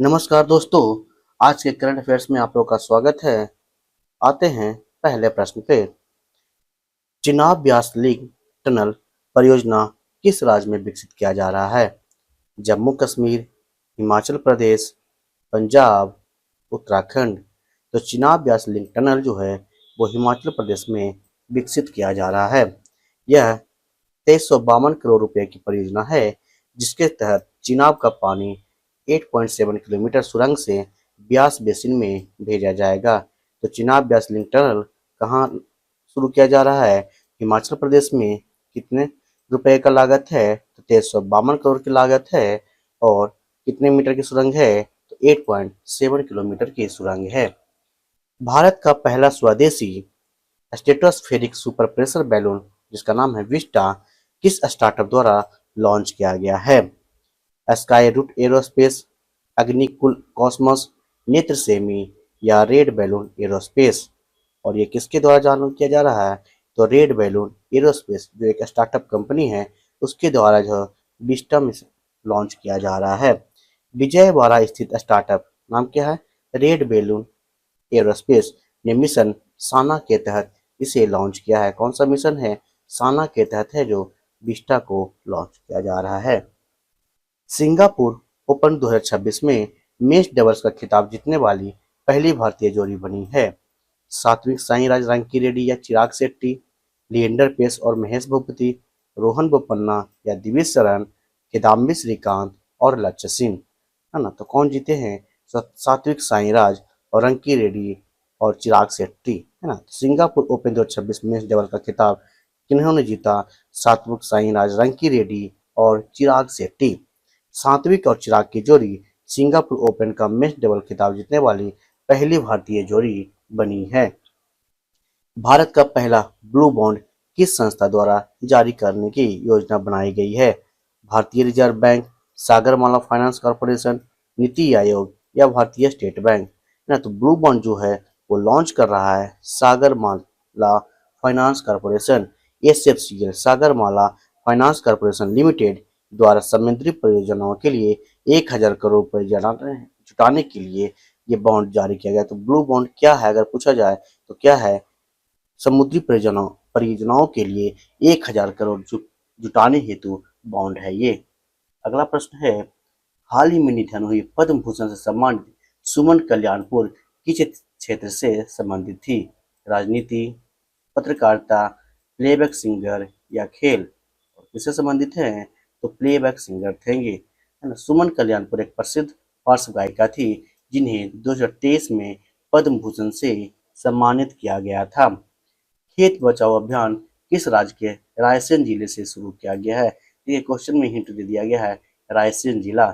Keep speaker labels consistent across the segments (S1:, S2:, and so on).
S1: नमस्कार दोस्तों। आज के करंट अफेयर्स में आप लोग का स्वागत है। आते हैं पहले प्रश्न पे। चिनाब ब्यास लिंक टनल परियोजना किस राज्य में विकसित किया जा रहा है? जम्मू कश्मीर, हिमाचल प्रदेश, पंजाब, उत्तराखंड। तो चिनाब ब्यास लिंक टनल जो है वो हिमाचल प्रदेश में विकसित किया जा रहा है। यह 2352 करोड़ रुपए की परियोजना है, जिसके तहत चिनाब का पानी 8.7 किलोमीटर सुरंग से ब्यास बेसिन में भेजा जाएगा। तो चिनाब ब्यास लिंक टनल कहाँ शुरू किया जा रहा है? हिमाचल प्रदेश में। कितने रुपए का लागत है? तो 2352 करोड़ की लागत है। और कितने मीटर की सुरंग है? तो 8.7 किलोमीटर की सुरंग है। भारत का पहला स्वदेशी स्ट्रेटोस्फेरिक सुपर प्रेशर बैलून, जिसका नाम है विस्टा, किस स्टार्टअप द्वारा लॉन्च किया गया है? Skyroot aerospace, Agnikul Cosmos, Netra semi या रेड बैलून एरोस्पेस। और ये किसके द्वारा चालू किया जा रहा है? तो रेड बैलून एरोस्पेस जो एक स्टार्टअप कंपनी है, उसके द्वारा जो विस्टा मिशन लॉन्च किया जा रहा है। विजयवाड़ा स्थित स्टार्टअप नाम क्या है? रेड बैलून एरोस्पेस ने मिशन साना के तहत इसे लॉन्च किया है। कौन सा मिशन है? साना के तहत है जो विस्टा को लॉन्च किया जा रहा है। सिंगापुर ओपन 2026 में मेंस डबल्स का खिताब जीतने वाली पहली भारतीय जोड़ी बनी है। सात्विक साईराज रंकीरेड्डी या चिराग शेट्टी, लिएंडर पेस और महेश भूपति, रोहन बोपन्ना या दिविज शरण, किदाम्बी श्रीकांत और लक्ष्य सेन, है ना? तो कौन जीते हैं? सात्विक साईराज और रंकी रेड्डी और चिराग शेट्टी, है ना? सिंगापुर ओपन 2026 मेंस डबल का खिताब किन्होंने जीता? सात्विक साईराज, रंकी रेड्डी और चिराग शेट्टी। सात्विक और चिराग की जोड़ी सिंगापुर ओपन का मेंस डबल खिताब जीतने वाली पहली भारतीय जोड़ी बनी है। भारत का पहला ब्लू बॉन्ड किस संस्था द्वारा जारी करने की योजना बनाई गई है? भारतीय reserve bank, Sagarmala Finance corporation, NITI Aayog या भारतीय स्टेट बैंक? ना तो ब्लू बॉन्ड जो है वो लॉन्च कर रहा है Sagarmala Finance Corporation, SFCL, Sagarmala Finance Corporation Limited द्वारा समुद्री परियोजनाओं के लिए 1000 करोड़ रुपए जुटाने के लिए ये बॉन्ड जारी किया गया। तो ब्लू बॉन्ड क्या है अगर पूछा जाए तो क्या है? समुद्री परियोजनाओं परियोजनाओं के लिए 1000 करोड़ जुटाने हेतु बॉन्ड है ये। अगला प्रश्न है, हाल ही में निधन हुई पद्म भूषण से सम्मानित सुमन कल्याणपुर किस क्षेत्र से संबंधित थी? राजनीति, पत्रकारिता, प्लेबैक सिंगर या खेल? और किससे संबंधित है? तो प्लेबैक सिंगर थेंगे, है ना? सुमन कल्याणपुर एक प्रसिद्ध पार्श्व गायिका थी जिन्हें 2023 में पद्म भूषण से सम्मानित किया गया था। खेत बचाओ अभियान किस राज्य के रायसेन जिले से शुरू किया गया है? ये क्वेश्चन में हिंट दे दिया गया है रायसेन जिला।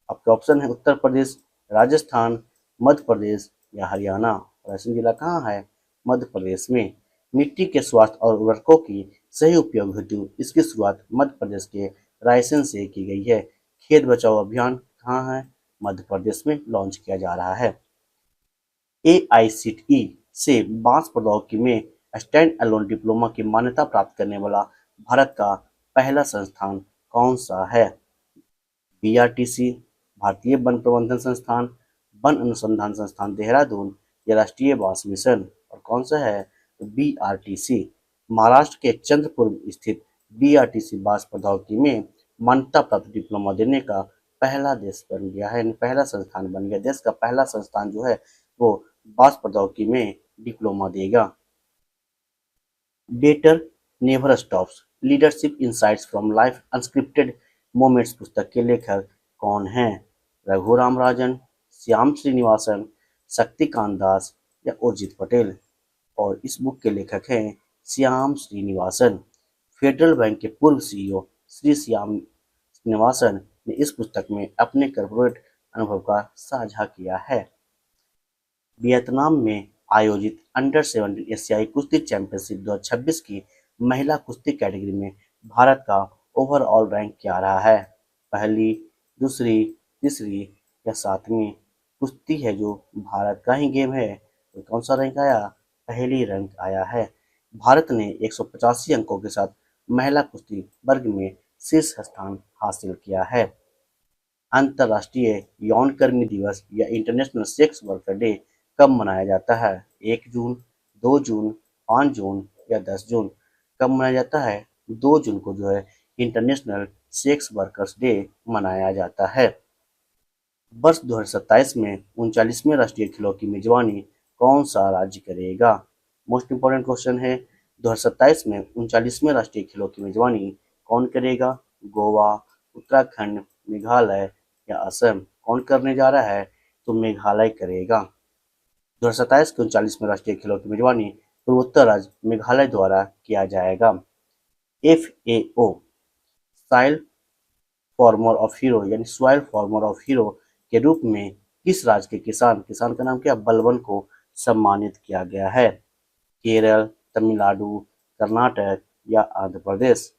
S1: आपके ऑप्शन है उत्तर प्रदेश, राजस्थान, मध्य प्रदेश या हरियाणा। रायसेन जिला कहाँ है? मध्य प्रदेश में। मिट्टी के स्वास्थ्य और उर्वरकों की सही उपयोग हेतु इसकी शुरुआत मध्य प्रदेश के रायसेन से की गई है। खेत बचाओ अभियान कहाँ है? मध्य प्रदेश में लॉन्च किया जा रहा है। एआईसीटीई से बांस प्रौद्योगिकी में स्टैंड अलोन डिप्लोमा की मान्यता प्राप्त करने वाला भारत का पहला संस्थान कौन सा है? बीआरटीसी, भारतीय वन प्रबंधन संस्थान, वन अनुसंधान संस्थान देहरादून या राष्ट्रीय बांस मिशन? और कौन सा है? तो बीआरटीसी। महाराष्ट्र के चंद्रपुर स्थित बीआरटीसी बांस प्रौद्योगिकी में मान्यता प्राप्त डिप्लोमा देने का पहला देश बन गया है, पहला संस्थान बन गया। देश का पहला संस्थान जो है वो बांस प्रौद्योगिकी में डिप्लोमा देगा। Better never stops, leadership insights from life unscripted moments पुस्तक के लेखक कौन हैं? रघुराम राजन, श्याम श्रीनिवासन, शक्तिकांत दास या उर्जित पटेल? और इस बुक के लेखक हैं श्याम श्रीनिवासन। फेडरल बैंक के पूर्व सीईओ श्री श्याम श्रीनिवासन ने इस पुस्तक में अपने कॉर्पोरेट अनुभव का साझा किया है। वियतनाम में आयोजित अंडर 17 एशियाई कुश्ती चैंपियनशिप 2026 की महिला कुश्ती कैटेगरी में भारत का ओवरऑल रैंक क्या रहा है? पहली, दूसरी, तीसरी या सातवीं? कुश्ती है जो भारत का ही गेम है, तो कौन सा रैंक आया? पहली रैंक आया है। भारत ने 185 अंकों के साथ महिला कुश्ती वर्ग में शीर्ष स्थान हासिल किया है। अंतर्राष्ट्रीय यौन कर्मी दिवस या इंटरनेशनल सेक्स वर्कर डे कब मनाया जाता है? 1 जून, 2 जून, 5 जून या 10 जून? कब मनाया जाता है? 2 जून को जो है इंटरनेशनल सेक्स वर्कर्स डे मनाया जाता है। वर्ष 2027 में 39वें राष्ट्रीय खेलों की मेजबानी कौन सा राज्य करेगा? मोस्ट इंपॉर्टेंट क्वेश्चन है। 2027 में 39वें राष्ट्रीय खेलों की मेजबानी कौन करेगा? गोवा, उत्तराखंड, मेघालय या असम? कौन करने जा रहा है? तो मेघालय करेगा। 2027 के 39वें राष्ट्रीय खेलों की मेजबानी पूर्वोत्तर राज्य मेघालय द्वारा किया जाएगा। FAO soil farmer of hero यानी सॉइल फार्मर ऑफ हीरो के रूप में किस राज्य के किसान का नाम क्या? बलवन को सम्मानित किया गया है? केरल, तमिलनाडु, कर्नाटक या आंध्र प्रदेश?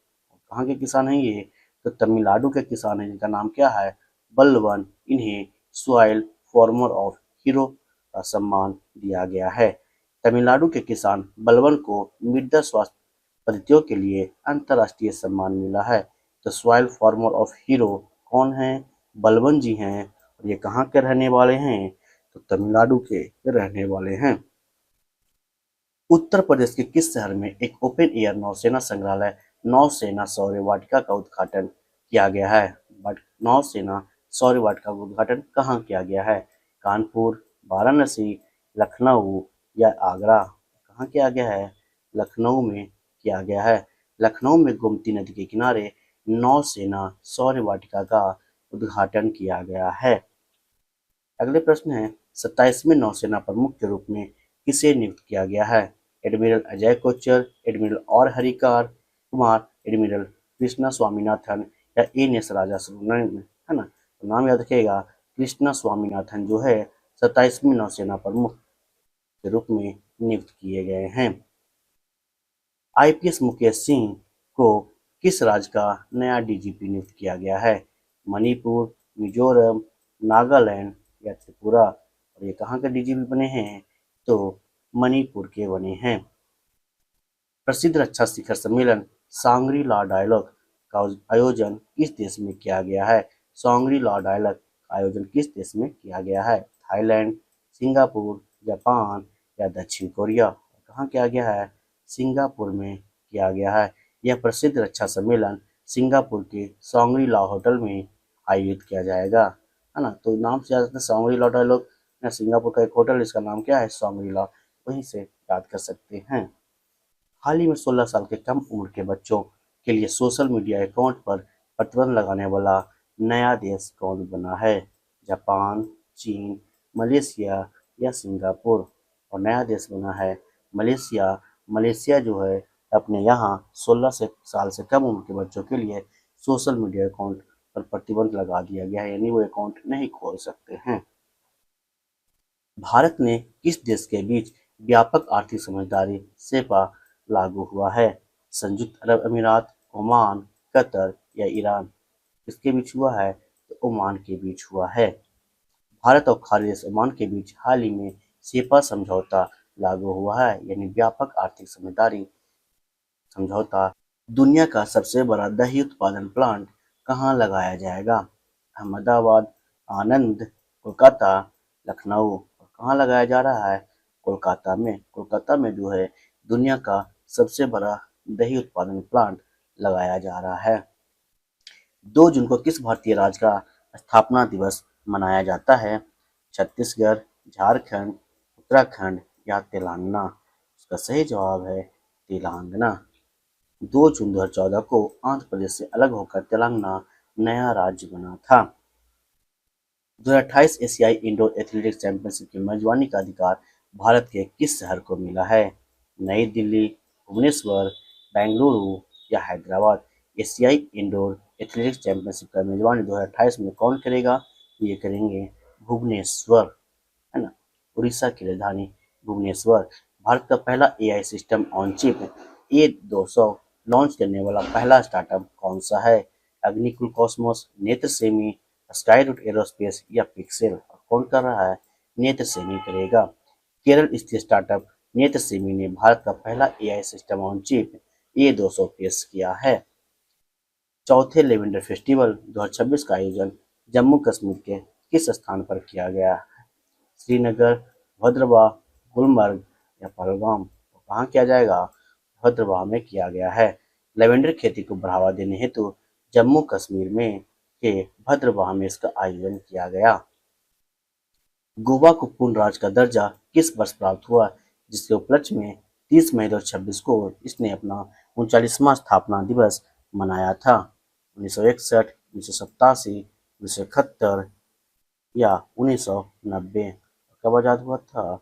S1: कहाँ के किसान हैं ये? तो तमिलनाडु के किसान हैं जिनका नाम क्या है? बलवन। इन्हें सॉइल फार्मर ऑफ हीरो का सम्मान दिया गया है। तमिलनाडु के किसान बलवन को मृदा स्वास्थ्य पद्धतियों के लिए अंतर्राष्ट्रीय सम्मान मिला है। तो सॉइल फार्मर ऑफ हीरो कौन है? बलवन जी हैं। और ये कहाँ के रहने वाले हैं? तो तमिलनाडु के रहने वाले हैं। उत्तर प्रदेश के किस शहर में एक ओपन एयर नौसेना संग्रहालय नौसेना शौर्य वाटिका का उद्घाटन किया गया है? नौसेना शौर्य वाटिका का उद्घाटन कहाँ किया गया है? कानपुर, वाराणसी, लखनऊ या आगरा? कहाँ किया गया है? लखनऊ में किया गया है। लखनऊ में गोमती नदी के किनारे नौसेना शौर्य वाटिका का उद्घाटन किया गया है। अगले प्रश्न है 27वें नौसेना प्रमुख के रूप में किसे नियुक्त किया गया है? एडमिरल अजय कोचर, एडमिरल और हरिकार कुमार, एडमिरल कृष्णा स्वामीनाथन या एन.एस. राजा सुब्रमण्यम? है ना, तो नाम याद रखिएगा। कृष्णा स्वामीनाथन जो है 27वीं नौसेना प्रमुख के रूप में नियुक्त किए गए हैं। IPS मुकेश सिंह को किस राज्य का नया DGP नियुक्त किया गया है? मणिपुर, मिजोरम, नागालैंड या त्रिपुरा? और ये कहाँ के DGP बने हैं? तो मणिपुर के बने हैं। प्रसिद्ध रक्षा शिखर सम्मेलन सांग्री ला डायलॉग का आयोजन किस देश में किया गया है? सांग्री ला डायलॉग का आयोजन किस देश में किया गया है? थाईलैंड, सिंगापुर, जापान या दक्षिण कोरिया? कहाँ किया गया है? सिंगापुर में किया गया है। यह प्रसिद्ध रक्षा सम्मेलन सिंगापुर के सांग्री ला होटल में आयोजित किया जाएगा, है ना। तो नाम से याद रखते हैं सांग्री ला डायलॉग। सिंगापुर का एक होटल, इसका नाम क्या है? सांग्री ला। वहीं से याद कर सकते हैं। हाल ही में 16 साल के कम उम्र के बच्चों के लिए सोशल मीडिया अकाउंट पर प्रतिबंध लगाने वाला नया देश कौन बना है? जापान, चीन, मलेशिया या सिंगापुर? और नया देश बना है मलेशिया। मलेशिया जो है अपने यहाँ 16 साल से कम उम्र के बच्चों के लिए सोशल मीडिया अकाउंट पर प्रतिबंध लगा दिया गया है, यानी वो अकाउंट नहीं खोल सकते हैं। भारत ने किस देश के बीच व्यापक आर्थिक समझदारी सेपा लागू हुआ है? संयुक्त अरब अमीरात, ओमान, कतर या ईरान? किसके बीच हुआ है? तो ओमान के बीच हुआ है। भारत और खाड़ी देश ओमान के बीच हाल ही में सेपा समझौता लागू हुआ है, यानी व्यापक आर्थिक समझदारी समझौता। दुनिया का सबसे बड़ा दही उत्पादन प्लांट कहाँ लगाया जाएगा? अहमदाबाद, आनंद, कोलकाता, लखनऊ? कहाँ लगाया जा रहा है? कोलकाता में। कोलकाता में जो है दुनिया का सबसे बड़ा दही उत्पादन प्लांट लगाया जा रहा है। 2 जून को किस भारतीय राज्य का स्थापना दिवस मनाया जाता है? छत्तीसगढ़, झारखंड, उत्तराखंड या तेलंगाना? इसका सही जवाब है तेलंगाना। 2 जून 2014 को आंध्र प्रदेश से अलग होकर तेलंगाना नया राज्य बना था। 2028 एशियाई इंडोर एथलेटिक्स चैंपियनशिप की मेजबानी का अधिकार भारत के किस शहर को मिला है? नई दिल्ली, भुवनेश्वर, बेंगलुरु या हैदराबाद? एशियाई इंडोर एथलेटिक्स चैंपियनशिप का मेजबानी 2028 में कौन करेगा? ये करेंगे भुवनेश्वर, है ना, उड़ीसा की राजधानी भुवनेश्वर। भारत का पहला AI system on chip A200 launch करने वाला पहला स्टार्टअप कौन सा है? अग्निकुल कॉस्मोस, नेत्रसेमी, स्काईरूट एरोस्पेस या पिक्सेल? कौन कर रहा है? नेत्रसेमी करेगा। केरल स्थित स्टार्टअप नेत्रसेमी ने भारत का पहला AI system on chip A200 पेश किया है। चौथे लेवेंडर फेस्टिवल 2026 का आयोजन जम्मू कश्मीर के किस स्थान पर किया गया? श्रीनगर, भद्रवाह, गुलमर्ग या पहलगाम? तो कहाँ किया जाएगा? भद्रवाह में किया गया है। लेवेंडर खेती को बढ़ावा देने हेतु जम्मू कश्मीर में के भद्रवाह में इसका आयोजन किया गया। गोवा को पूर्ण राज्य का दर्जा किस वर्ष प्राप्त हुआ, जिसके उपलक्ष्य में 30 मई 2026 को इसने अपना 39वां स्थापना दिवस मनाया था? 1961, 1987, 1971 या 1990? कब आजाद हुआ था?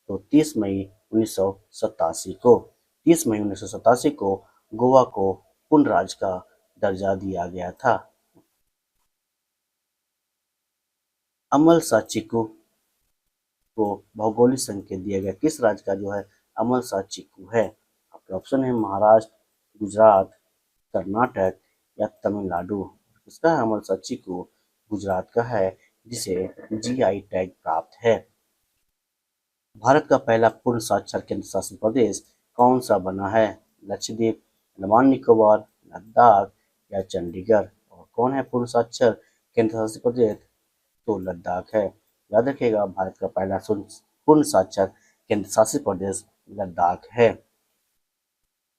S1: तो 30 मई 1987 को। 30 मई 1987 को गोवा को पूर्ण राज्य का दर्जा दिया गया था। अमल साचिको को भौगोलिक संकेत दिया गया किस राज्य का जो है अमल साचिको है? आपके ऑप्शन है महाराष्ट्र, गुजरात, कर्नाटक या तमिलनाडु। इसका है अमल साचिको गुजरात का है, जिसे जीआई टैग प्राप्त है। भारत का पहला पूर्ण साक्षर केंद्र शासित प्रदेश कौन सा बना है? लक्षद्वीप, अंडमान निकोबार, लद्दाख या चंडीगढ़? और कौन है पूर्ण साक्षर केंद्र शासित प्रदेश? तो लद्दाख है। याद रखिएगा, भारत का पहला पूर्ण साक्षर केंद्र शासित प्रदेश लद्दाख है।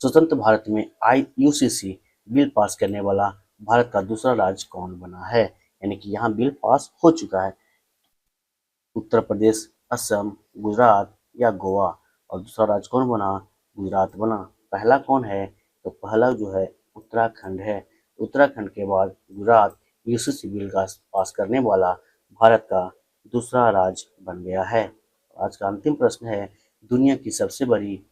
S1: स्वतंत्र भारत में यूसीसी बिल पास करने वाला भारत का दूसरा राज्य कौन बना है? यानी कि यहाँ बिल पास हो चुका है। उत्तर प्रदेश, असम, गुजरात या गोवा? और दूसरा राज्य कौन बना? गुजरात बना। पहला कौन है? तो पहला जो है उत्तराखंड है। उत्तराखंड के बाद गुजरात यूसीसी बिल का पास करने वाला भारत का दूसरा राज्य बन गया है। आज का अंतिम प्रश्न है, दुनिया की सबसे बड़ी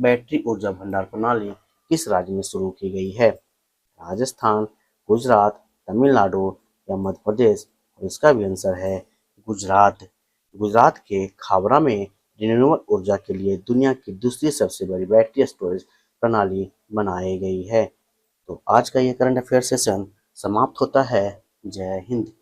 S1: बैटरी ऊर्जा भंडार प्रणाली किस राज्य में शुरू की गई है? राजस्थान, गुजरात, तमिलनाडु या मध्य प्रदेश? और इसका भी आंसर है गुजरात। गुजरात के खावड़ा में रिन्यूएबल ऊर्जा के लिए दुनिया की दूसरी सबसे बड़ी बैटरी स्टोरेज प्रणाली बनाई गई है। तो आज का ये करंट अफेयर सेशन समाप्त होता है। जय हिंद।